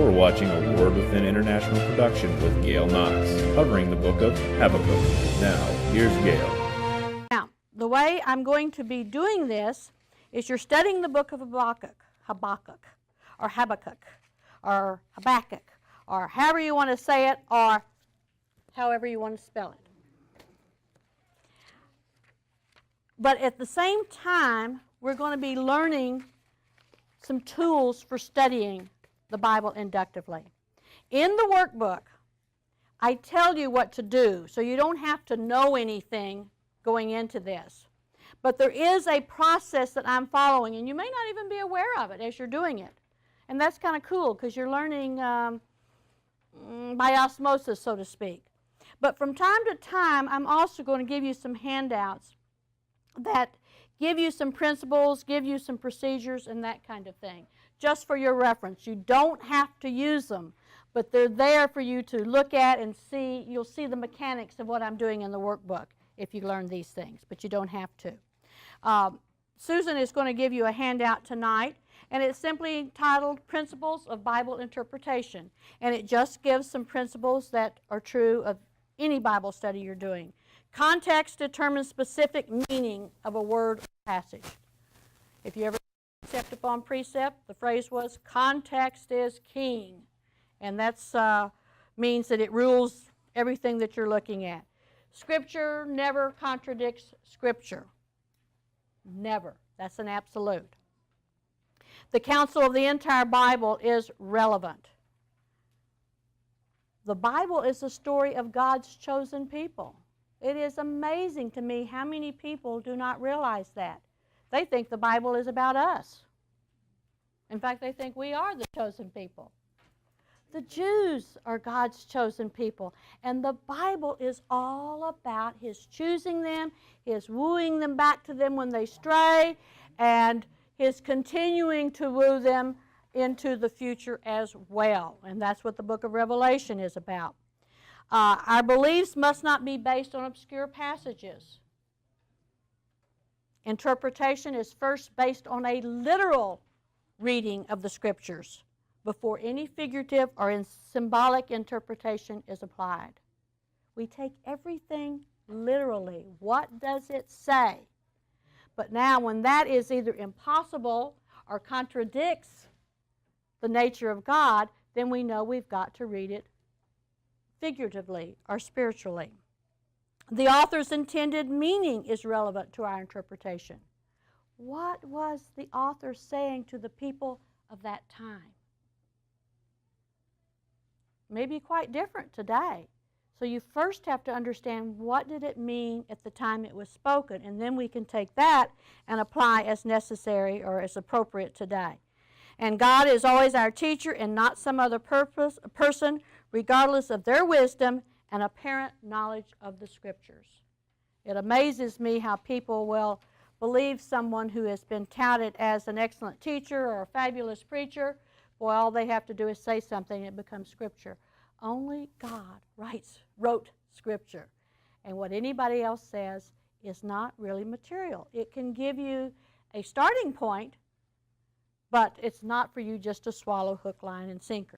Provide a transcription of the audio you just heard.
You're watching a Word Within International production with Gail Knox, covering the book of Habakkuk. Now, here's Gail. Now, the way I'm going to be doing this is you're studying the book of Habakkuk, or Habakkuk, or however you want to say it, or however you want to spell it. But at the same time, we're going to be learning some tools for studying the Bible inductively. In the workbook, I tell you what to do, so you don't have to know anything going into this. But there is a process that I'm following, and you may not even be aware of it as you're doing it. And that's kind of cool, because you're learning by osmosis, so to speak. But from time to time, I'm also going to give you some handouts that give you some principles, give you some procedures, and that kind of thing, just for your reference. You don't have to use them, but they're there for you to look at and see. You'll see the mechanics of what I'm doing in the workbook if you learn these things, but you don't have to. Susan is going to give you a handout tonight, and it's simply titled Principles of Bible Interpretation, and it just gives some principles that are true of any Bible study you're doing. Context determines specific meaning of a word or passage. If you ever precept upon precept, the phrase was, context is king. And that means that it rules everything that you're looking at. Scripture never contradicts Scripture. Never. That's an absolute. The counsel of the entire Bible is relevant. The Bible is the story of God's chosen people. It is amazing to me how many people do not realize that. They think the Bible is about us. In fact, they think we are the chosen people. The Jews are God's chosen people, and the Bible is all about His choosing them, His wooing them back to them when they stray, and His continuing to woo them into the future as well. And that's what the book of Revelation is about. Our beliefs must not be based on obscure passages. Interpretation is first based on a literal reading of the Scriptures before any figurative or symbolic interpretation is applied. We take everything literally. What does it say? But now when that is either impossible or contradicts the nature of God, then we know we've got to read it figuratively or spiritually. The author's intended meaning is relevant to our interpretation. What was the author saying to the people of that time? Maybe quite different today. So you first have to understand what did it mean at the time it was spoken, and then we can take that and apply as necessary or as appropriate today. And God is always our teacher and not some other person, regardless of their wisdom and apparent knowledge of the Scriptures. It amazes me how people will believe someone who has been touted as an excellent teacher or a fabulous preacher. Boy, all they have to do is say something and it becomes Scripture. Only God wrote Scripture. And what anybody else says is not really material. It can give you a starting point, but it's not for you just to swallow hook, line, and sinker.